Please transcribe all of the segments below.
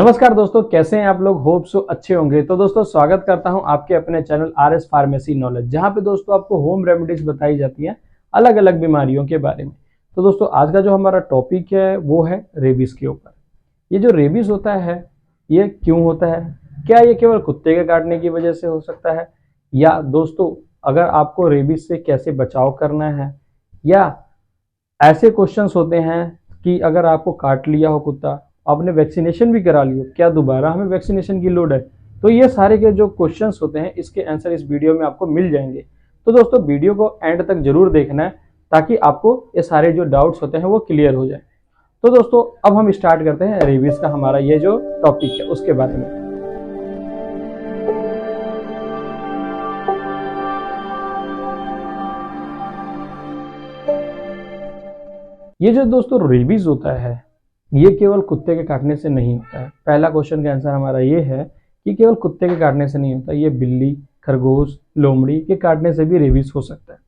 नमस्कार दोस्तों, कैसे हैं आप लोग। होप सो अच्छे होंगे। तो दोस्तों स्वागत करता हूं आपके अपने चैनल आरएस फार्मेसी नॉलेज, जहां पे दोस्तों आपको होम रेमेडीज बताई जाती हैं अलग अलग बीमारियों के बारे में। तो दोस्तों आज का जो हमारा टॉपिक है वो है रेबीज के ऊपर। ये जो रेबीज होता है ये क्यों होता है, क्या ये केवल कुत्ते के काटने की वजह से हो सकता है, या दोस्तों अगर आपको रेबीज से कैसे बचाव करना है, या ऐसे क्वेश्चंस होते हैं कि अगर आपको काट लिया हो कुत्ता, आपने वैक्सीनेशन भी करा ली हो, क्या दोबारा हमें वैक्सीनेशन की लोड है। तो ये सारे के जो क्वेश्चंस होते हैं इसके आंसर इस वीडियो में आपको मिल जाएंगे। तो दोस्तों वीडियो को एंड तक जरूर देखना है ताकि आपको ये सारे जो डाउट्स होते हैं वो क्लियर हो जाए। तो दोस्तों अब हम स्टार्ट करते हैं रेबीज का हमारा ये जो टॉपिक है उसके बारे में। ये जो दोस्तों रेबीज होता है ये केवल कुत्ते के काटने से नहीं होता है। पहला क्वेश्चन का आंसर हमारा ये है कि केवल कुत्ते के काटने से नहीं होता, ये बिल्ली, खरगोश, लोमड़ी के काटने से भी रेबीज हो सकता है।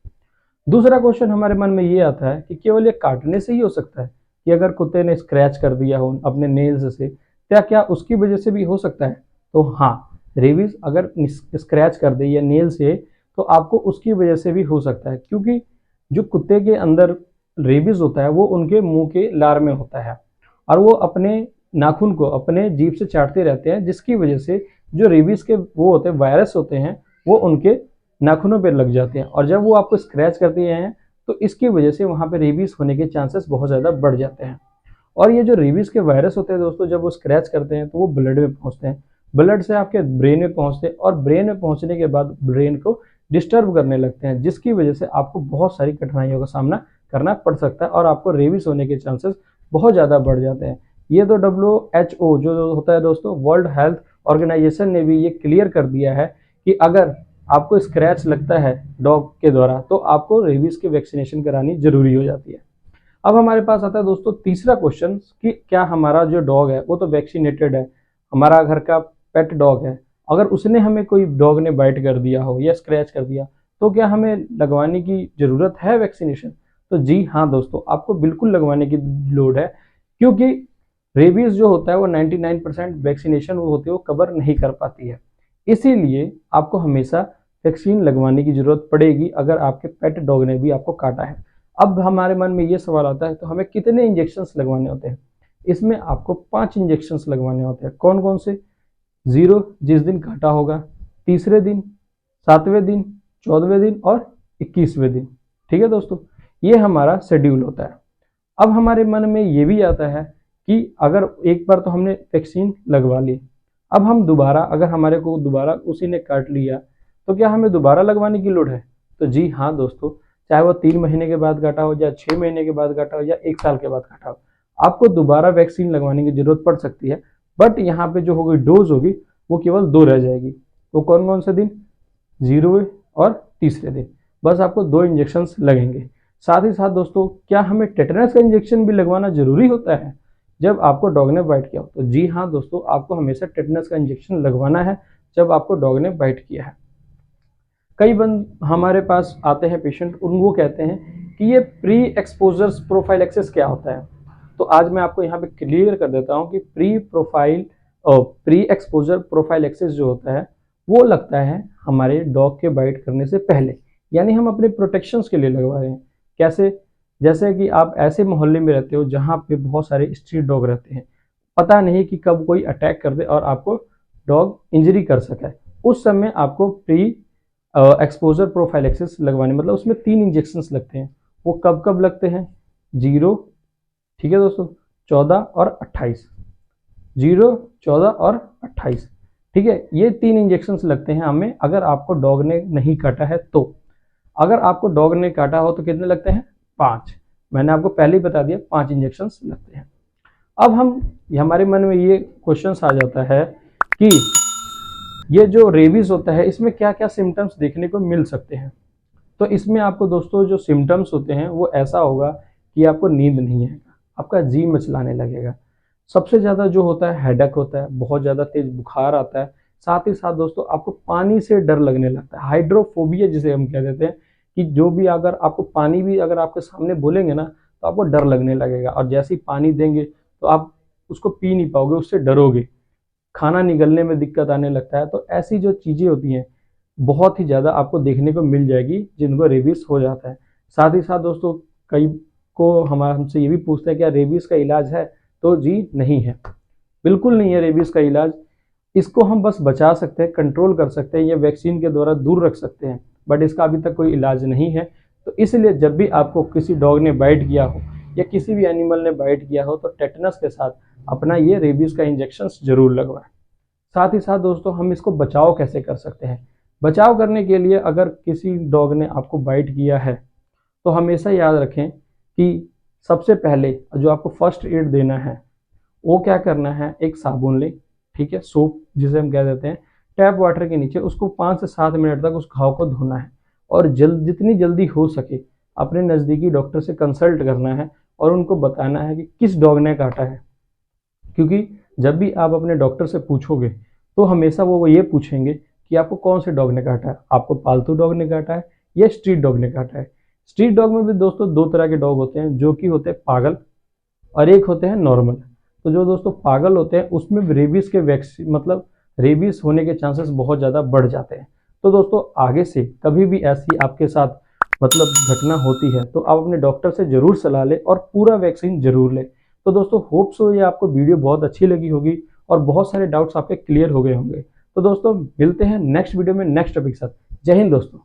दूसरा क्वेश्चन हमारे मन में ये आता है कि केवल ये काटने से ही हो सकता है, कि अगर कुत्ते ने स्क्रैच कर दिया हो अपने नेल्स से, क्या उसकी वजह से भी हो सकता है। तो हाँ, रेबीज अगर स्क्रैच कर दे या नेल से तो आपको उसकी वजह से भी हो सकता है, क्योंकि जो कुत्ते के अंदर रेबीज होता है वो उनके मुंह के लार में होता है और वो अपने नाखून को अपने जीभ से चाटते रहते हैं, जिसकी वजह से जो रेबीज के वो होते हैं वायरस होते हैं वो उनके नाखूनों पे लग जाते हैं, और जब वो आपको स्क्रैच करते हैं तो इसकी वजह से वहाँ पे रेबीज होने के चांसेस बहुत ज़्यादा बढ़ जाते हैं। और ये जो रेबीज के वायरस होते हैं दोस्तों, जब वो स्क्रैच करते हैं तो वो ब्लड में पहुँचते हैं, ब्लड से आपके ब्रेन में पहुँचते हैं, और ब्रेन में पहुँचने के बाद ब्रेन को डिस्टर्ब करने लगते हैं, जिसकी वजह से आपको बहुत सारी कठिनाइयों का सामना करना पड़ सकता है और आपको रेबीज होने के चांसेस बहुत ज़्यादा बढ़ जाते हैं। ये तो WHO जो होता है दोस्तों, वर्ल्ड हेल्थ ऑर्गेनाइजेशन ने भी ये क्लियर कर दिया है कि अगर आपको स्क्रैच लगता है डॉग के द्वारा तो आपको रेबीज की वैक्सीनेशन करानी जरूरी हो जाती है। अब हमारे पास आता है दोस्तों तीसरा क्वेश्चन कि क्या हमारा जो डॉग है वो तो वैक्सीनेटेड है, हमारा घर का पेट डॉग है, अगर उसने हमें कोई डॉग ने बाइट कर दिया हो या स्क्रैच कर दिया तो क्या हमें लगवाने की ज़रूरत है वैक्सीनेशन। तो जी हाँ दोस्तों, आपको बिल्कुल लगवाने की लोड है, क्योंकि रेबीज जो होता है वो 99% वैक्सीनेशन वो होती है वो कवर नहीं कर पाती है। इसीलिए आपको हमेशा वैक्सीन लगवाने की ज़रूरत पड़ेगी अगर आपके पेट डॉग ने भी आपको काटा है। अब हमारे मन में ये सवाल आता है तो हमें कितने इंजेक्शंस लगवाने होते हैं। इसमें आपको 5 इंजेक्शंस लगवाने होते हैं। कौन कौन से? 0 जिस दिन काटा होगा, तीसरे दिन, 7वें दिन, 14वें दिन और 21वें दिन। ठीक है दोस्तों, ये हमारा शेड्यूल होता है। अब हमारे मन में ये भी आता है कि अगर एक बार तो हमने वैक्सीन लगवा ली, अब हम दोबारा अगर हमारे को दोबारा उसी ने काट लिया तो क्या हमें दोबारा लगवाने की लोड है। तो जी हाँ दोस्तों, चाहे वो 3 महीने के बाद काटा हो या 6 महीने के बाद काटा हो या 1 साल के बाद काटा हो, आपको दोबारा वैक्सीन लगवाने की जरूरत पड़ सकती है। बट यहाँ पे जो होगी डोज होगी वो केवल 2 रह जाएगी। वो कौन कौन से दिन? 0वें और तीसरे दिन। बस आपको 2 इंजेक्शन लगेंगे। साथ ही साथ दोस्तों, क्या हमें टेटनस का इंजेक्शन भी लगवाना जरूरी होता है जब आपको डॉग ने बाइट किया हो? तो जी हाँ दोस्तों, आपको हमेशा टेटनस का इंजेक्शन लगवाना है जब आपको डॉग ने बाइट किया है। कई बंद हमारे पास आते हैं पेशेंट, वो कहते हैं कि ये प्री एक्सपोजर प्रोफाइलेक्सिस क्या होता है। तो आज मैं आपको यहाँ पे क्लियर कर देता हूँ कि प्री एक्सपोजर प्रोफाइलेक्सिस जो होता है वो लगता है हमारे डॉग के बाइट करने से पहले, यानी हम अपने प्रोटेक्शंस के लिए लगवा रहे हैं। कैसे? जैसे कि आप ऐसे मोहल्ले में रहते हो जहाँ पे बहुत सारे स्ट्रीट डॉग रहते हैं, पता नहीं कि कब कोई अटैक कर दे और आपको डॉग इंजरी कर सके। उस समय आपको प्री एक्सपोजर प्रोफाइलेक्सिस लगवाने, मतलब उसमें 3 इंजेक्शंस लगते हैं। वो कब कब लगते हैं? 0, ठीक है दोस्तों, 14 और 28। 0, 14 और 28, ठीक है। ये 3 इंजेक्शंस लगते हैं हमें अगर आपको डॉग ने नहीं काटा है तो। अगर आपको डॉग ने काटा हो तो कितने लगते हैं? 5। मैंने आपको पहले ही बता दिया 5 इंजेक्शंस लगते हैं। अब हमारे मन में ये क्वेश्चन आ जाता है कि ये जो रेबीज होता है इसमें क्या क्या सिम्टम्स देखने को मिल सकते हैं। तो इसमें आपको दोस्तों जो सिम्टम्स होते हैं वो ऐसा होगा कि आपको नींद नहीं आएगा, आपका जी मचलाने लगेगा, सबसे ज़्यादा जो होता है हेडेक होता है, बहुत ज़्यादा तेज बुखार आता है। साथ ही साथ दोस्तों आपको पानी से डर लगने लगता है, हाइड्रोफोबिया जिसे हम कह देते हैं, कि जो भी अगर आपको पानी भी अगर आपके सामने बोलेंगे ना तो आपको डर लगने लगेगा, और जैसे ही पानी देंगे तो आप उसको पी नहीं पाओगे, उससे डरोगे। खाना निगलने में दिक्कत आने लगता है। तो ऐसी जो चीज़ें होती हैं बहुत ही ज़्यादा आपको देखने को मिल जाएगी जिनको रेबीज़ हो जाता है। साथ ही साथ दोस्तों कई को हमसे ये भी पूछते हैं क्या रेबीज़ का इलाज है? तो जी नहीं है, बिल्कुल नहीं है रेबीज़ का इलाज। इसको हम बस बचा सकते हैं, कंट्रोल कर सकते हैं, ये वैक्सीन के द्वारा दूर रख सकते हैं, बट इसका अभी तक कोई इलाज नहीं है। तो इसलिए जब भी आपको किसी डॉग ने बाइट किया हो या किसी भी एनिमल ने बाइट किया हो तो टेटनस के साथ अपना ये रेबीज़ का इंजेक्शन ज़रूर लगवाएं। साथ ही साथ दोस्तों हम इसको बचाव कैसे कर सकते हैं? बचाव करने के लिए अगर किसी डॉग ने आपको बाइट किया है तो हमेशा याद रखें कि सबसे पहले जो आपको फर्स्ट एड देना है वो क्या करना है, एक साबुन लें, ठीक है, सोप जिसे हम कह देते हैं, टैप वाटर के नीचे उसको 5 से 7 मिनट तक उस घाव को धोना है और जितनी जल्दी हो सके अपने नज़दीकी डॉक्टर से कंसल्ट करना है और उनको बताना है कि किस डॉग ने काटा है। क्योंकि जब भी आप अपने डॉक्टर से पूछोगे तो हमेशा वो ये पूछेंगे कि आपको कौन से डॉग ने काटा है, आपको पालतू डॉग ने काटा है या स्ट्रीट डॉग ने काटा है। स्ट्रीट डॉग में भी दोस्तों 2 तरह के डॉग होते हैं, जो कि होते हैं पागल और एक होते हैं नॉर्मल। तो जो दोस्तों पागल होते हैं उसमें रेबीज़ के वैक्सीन मतलब रेबीज़ होने के चांसेस बहुत ज़्यादा बढ़ जाते हैं। तो दोस्तों आगे से कभी भी ऐसी आपके साथ मतलब घटना होती है तो आप अपने डॉक्टर से ज़रूर सलाह लें और पूरा वैक्सीन ज़रूर लें। तो दोस्तों होप सो ये आपको वीडियो बहुत अच्छी लगी होगी और बहुत सारे डाउट्स आपके क्लियर हो गए होंगे। तो दोस्तों मिलते हैं नेक्स्ट वीडियो में नेक्स्ट टॉपिक के साथ। जय हिंद दोस्तों।